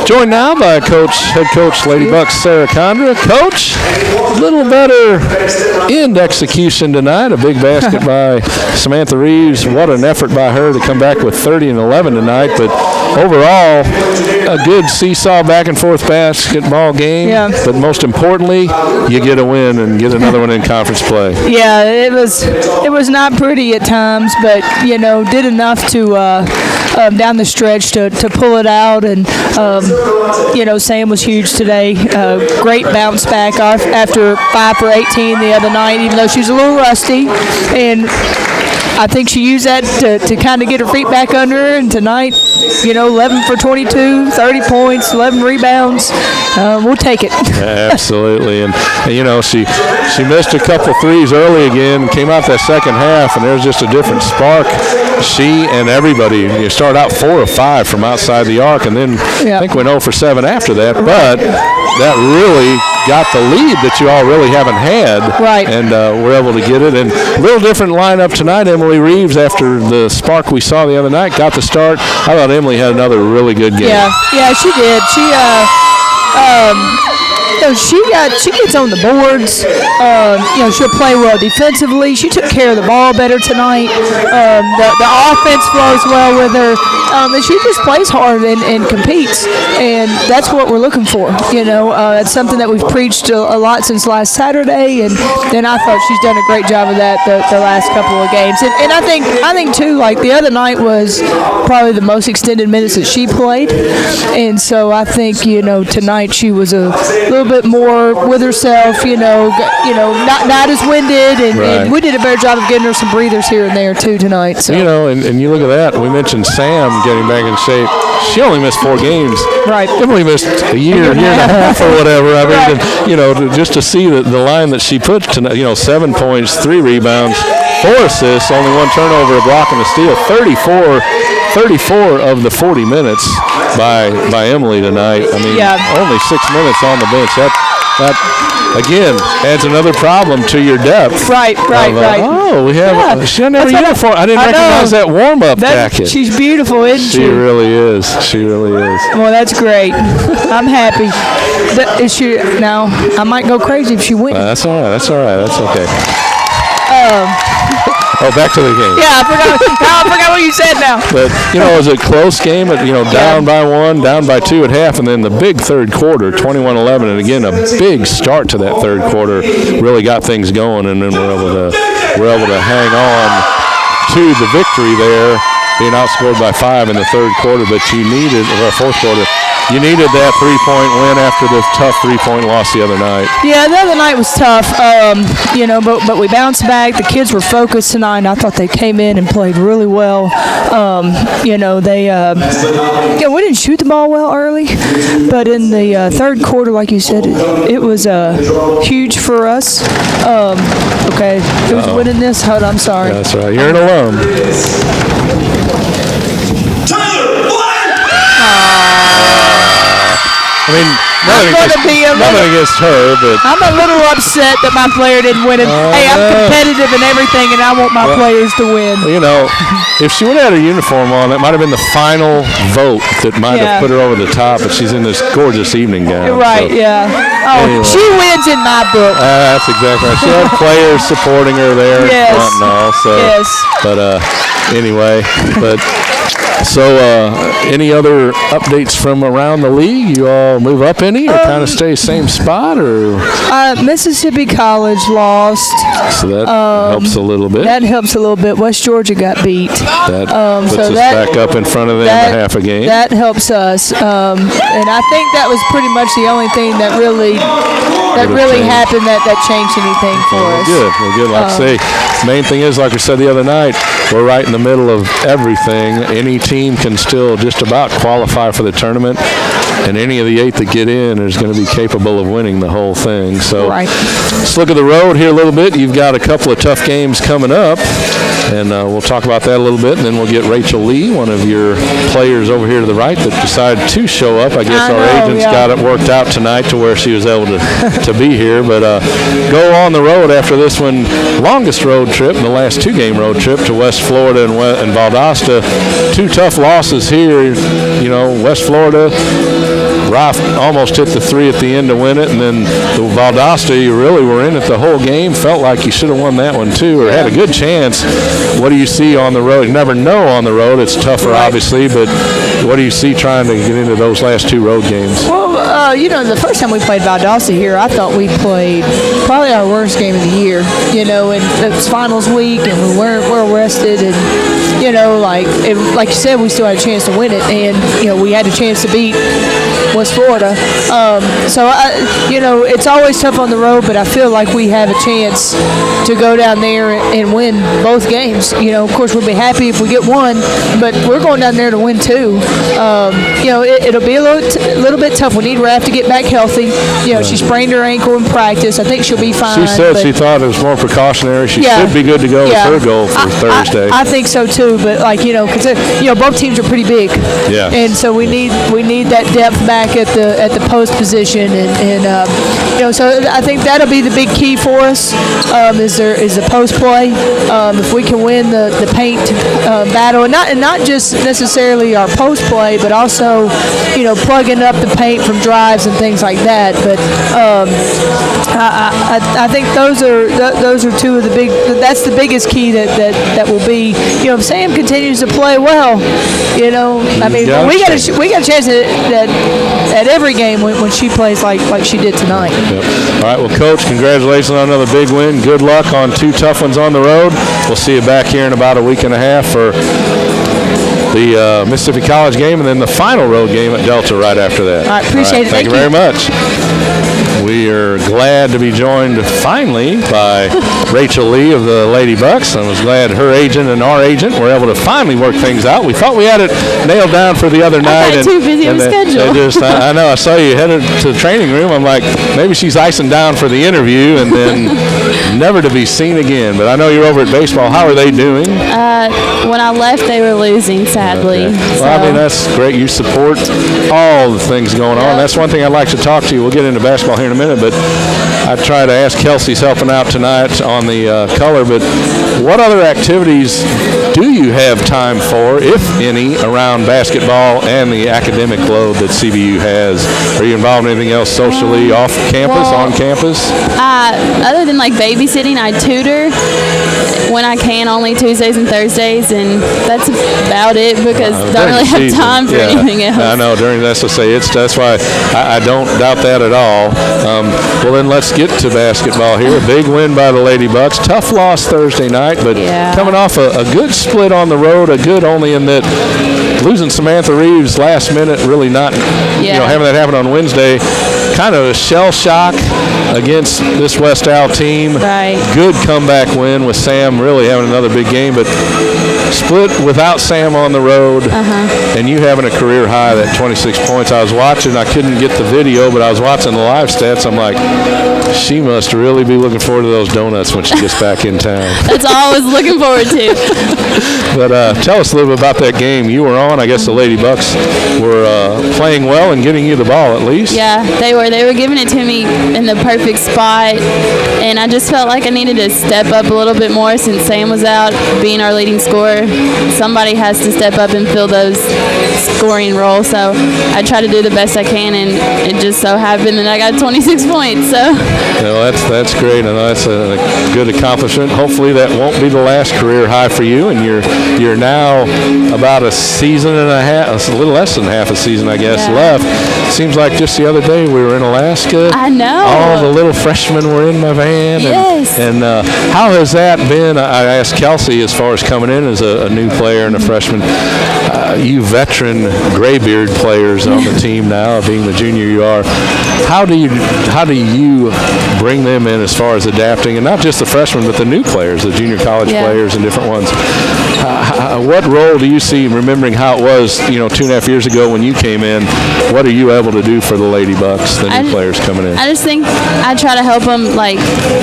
Joined now by head coach Lady Bucks Sarah Condra. Coach, a little better end execution tonight. A big basket by Samantha Reeves. What an effort by her to come back with 30 and 11 tonight. But overall, a good seesaw back and forth basketball game. Yeah. But most importantly, you get a win and get another one in conference play. Yeah, it was not pretty at times, but did enough to down the stretch to pull it out. And Sam was huge today. Great bounce back after 5 for 18 the other night, even though she's a little rusty. And I think she used that to kind of get her feet back under her. And tonight, 11 for 22, 30 points, 11 rebounds. We'll take it. Absolutely. And she missed a couple threes early again, came out that second half, and there's just a different spark. She and everybody, you start out 4 of 5 from outside the arc, and then I think went 0 for 7 after that. But that really got the lead that you all really haven't had. Right. And we're able to get it. And a little different lineup tonight. Emily Reeves, after the spark we saw the other night, got the start. I thought Emily had another really good game. Yeah, she did. She gets on the boards. She'll play well defensively. She took care of the ball better tonight. The offense flows well with her. And she just plays hard and competes. And that's what we're looking for. It's something that we've preached a lot since last Saturday. And I thought she's done a great job of that the last couple of games. And I think too, like the other night was probably the most extended minutes that she played. And so I think, tonight she was a little bit more with herself, not as winded, and we did a better job of getting her some breathers here and there too tonight. So. And you look at that. We mentioned Sam getting back in shape. She only missed 4 games. Right. Emily missed a year and a half or whatever. I mean, and, just to see the line that she put tonight, 7 points, 3 rebounds, 4 assists, only 1 turnover, a block, and a steal. 34 of the 40 minutes by Emily tonight. I mean, only 6 minutes on the bench. That again adds another problem to your depth. Right. Oh, we have. She had never uniform. I didn't recognize that warm-up jacket. She's beautiful, isn't she? She really is. Well, that's great. I'm happy. Now, I might go crazy if she wins. That's all right. That's okay. Back to the game. Yeah, I forgot what you said now. But, it was a close game, down by 1, down by 2 at half, and then the big third quarter, 21-11, and again, a big start to that third quarter really got things going, and then we're able to hang on to the victory there, being outscored by 5 in the third quarter, but fourth quarter. You needed that 3-point win after the tough 3-point loss the other night. Yeah, the other night was tough, but we bounced back. The kids were focused tonight. I thought they came in and played really well. We didn't shoot the ball well early, but in the third quarter, like you said, it was huge for us. Who's winning this? Hold on, I'm sorry. Yeah, that's right. You're an alum. I mean, nothing against her, but I'm a little upset that my player didn't win it. Hey, I'm competitive and everything, and I want my players to win. If she would have had her uniform on, that might have been the final vote that might have put her over the top, but she's in this gorgeous evening gown. Right, anyway. She wins in my book. That's exactly right. She had players supporting her there in front and all. So, but anyway, So, any other updates from around the league? You all move up any, or kind of stay same spot, or? Mississippi College lost. So that helps a little bit. That helps a little bit. West Georgia got beat. That puts us back up in front of them a half a game. That helps us, and I think that was pretty much the only thing that really happened that changed anything for us. Good. Like I say, the main thing is, like we said the other night, we're right in the middle of everything. Any team can still just about qualify for the tournament, and any of the 8 that get in is going to be capable of winning the whole thing. So let's look at the road here a little bit. You've got a couple of tough games coming up, and we'll talk about that a little bit, and then we'll get Rachel Lee, one of your players over here to the right that decided to show up. I guess our agents got it worked out tonight to where she was able to be here, but go on the road after this one. Longest road trip in the last 2-game road trip to West Florida and Valdosta. 2 tough losses here. West Florida Roth almost hit the three at the end to win it, and then the Valdosta, you really were in it the whole game. Felt like you should have won that one too, or had a good chance. What do you see on the road? You never know on the road. It's tougher, obviously, but what do you see trying to get into those last two road games? Well, the first time we played Valdosta here, I thought we played probably our worst game of the year. And it was finals week, and we weren't rested, and like you said, we still had a chance to win it, and we had a chance to beat West Florida. It's always tough on the road, but I feel like we have a chance to go down there and win both games. Of course, we'll be happy if we get one, but we're going down there to win two. It'll be a little bit tough. We need Raph to get back healthy. She sprained her ankle in practice. I think she'll be fine. She said she thought it was more precautionary. She should be good to go with her goal for Thursday. I think so too, but because both teams are pretty big. Yeah. And so we need that depth back at the post position, so I think that'll be the big key for us. Is the post play. If we can win the paint battle, and not just necessarily our post play, but also plugging up the paint from drives and things like that. But I think those are two of the big. That's the biggest key that will be. If Sam continues to play well, we got a chance at every game when she plays like she did tonight. Yep. All right, well, Coach, congratulations on another big win. Good luck on two tough ones on the road. We'll see you back here in about a week and a half for the Mississippi College game, and then the final road game at Delta right after that. All right, appreciate it. Thank you very much. We are glad to be joined finally by Rachel Lee of the Lady Bucks. I was glad her agent and our agent were able to finally work things out. We thought we had it nailed down for the other night. I got too busy of a schedule. I know. I saw you headed to the training room. I'm like, maybe she's icing down for the interview and then never to be seen again. But I know you're over at baseball. How are they doing? When I left, they were losing, sadly. Okay. Well, that's great. You support all the things going on. That's one thing I'd like to talk to you. We'll get into basketball here in a minute, but I try to ask Kelsey's helping out tonight on the color, but what other activities do you have time for, if any, around basketball and the academic load that CBU has? Are you involved in anything else socially, off campus, on campus? Other than babysitting, I tutor when I can, only Tuesdays and Thursdays, and that's about it because I don't really have time for anything else. I know, during the SSA, that's why I don't doubt that at all. Well, then let's get to basketball here. A big win by the Lady Bucks. Tough loss Thursday night, but coming off a good split on the road, a good only in that losing Samantha Reeves last minute, really not, having that happen on Wednesday. Kind of a shell shock against this West Al team. Right. Good comeback win with Sam really having another big game, but split without Sam on the road, and you having a career high, that 26 points. I was watching, I couldn't get the video, but I was watching the live stats. I'm like, she must really be looking forward to those donuts when she gets back in town. That's all I was looking forward to. But tell us a little bit about that game you were on. I guess the Lady Bucks were playing well and getting you the ball at least. Yeah, they were. They were giving it to me in the perfect spot, and I just felt like I needed to step up a little bit more since Sam was out, being our leading scorer. Somebody has to step up and fill those scoring roles. So I try to do the best I can, and it just so happened that I got 26 points. So. Well, that's great. I know that's a good accomplishment. Hopefully that won't be the last career high for you, and you're now about a season and a half, a little less than half a season, I guess, left. Seems like just the other day we were in Alaska. I know. All the little freshmen were in my van. Yes. And how has that been? I asked Kelsey as far as coming in as a new player and a freshman. You veteran graybeard players on the team now, being the junior you are. How do you bring them in as far as adapting, and not just the freshmen, but the new players, the junior college players and different ones? What role do you see, remembering how it was, 2.5 years ago when you came in? What are you able to do for the Lady Bucks, the new players coming in? I just think I try to help them,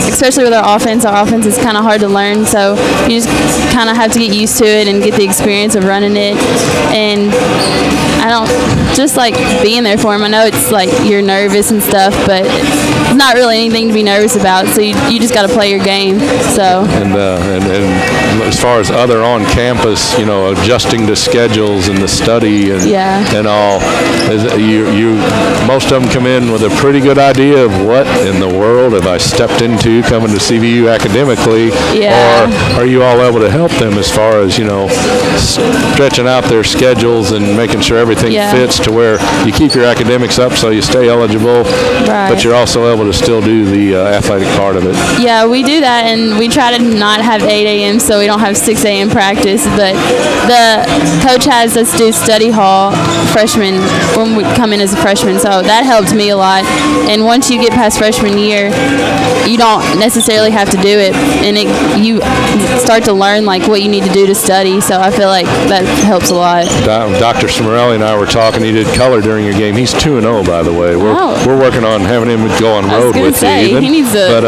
especially with our offense. Our offense is kind of hard to learn, so you just kind of have to get used to it and get the experience of running it. And I don't just being there for them. I know it's you're nervous and stuff, but it's not really anything to be nervous about. So you just got to play your game. So and as far as other on-campus, adjusting to schedules and the study and all, most of them come in with a pretty good idea of what in the world have I stepped into coming to CVU academically, or are you all able to help them as far as stretching out their schedules and making sure everything fits to where you keep your academics up so you stay eligible, but you're also able to still do the athletic part of it? Yeah, we do that, and we try to not have 8 a.m. so we don't have 6 a.m. practice, but the coach has us do study hall freshmen when we come in as a freshman, so that helped me a lot. And once you get past freshman year, you don't necessarily have to do it, and you start to learn like what you need to do to study, so I feel like that helps a lot. Dr. Smorelli and I were talking. He did color during your game. He's 2-0, by the way. We're working on having him go on road with you even. He needs to. But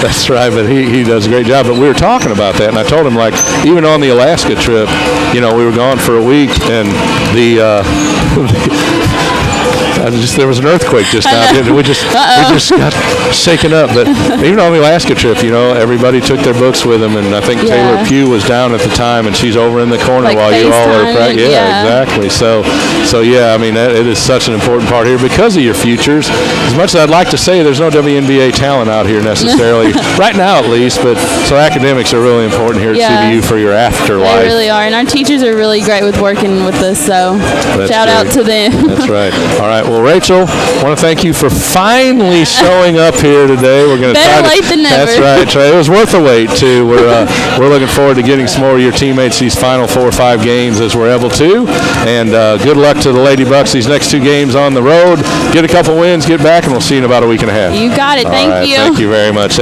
that's right, but he does a great job. But we were talking about that, and I told him, like, even on the Alaska trip, we were gone for a week, and there was an earthquake just now. We just got shaken up. But even on the Alaska trip, everybody took their books with them, and I think Taylor Pugh was down at the time, and she's over in the corner while you all are practicing. Yeah, exactly. So yeah, I mean, it is such an important part here because of your futures. As much as I'd like to say there's no WNBA talent out here necessarily, right now at least, but so academics are really important here at CVU for your afterlife. They really are, and our teachers are really great with working with us, so shout out to them. That's right. All right. Well, Rachel, I want to thank you for finally showing up here today. We're going to better late than never. That's right. It was worth the wait too. We're looking forward to getting some more of your teammates these final 4 or 5 games as we're able to. And good luck to the Lady Bucks these next 2 games on the road. Get a couple wins, get back, and we'll see you in about a week and a half. You got it. Thank you. Thank you very much.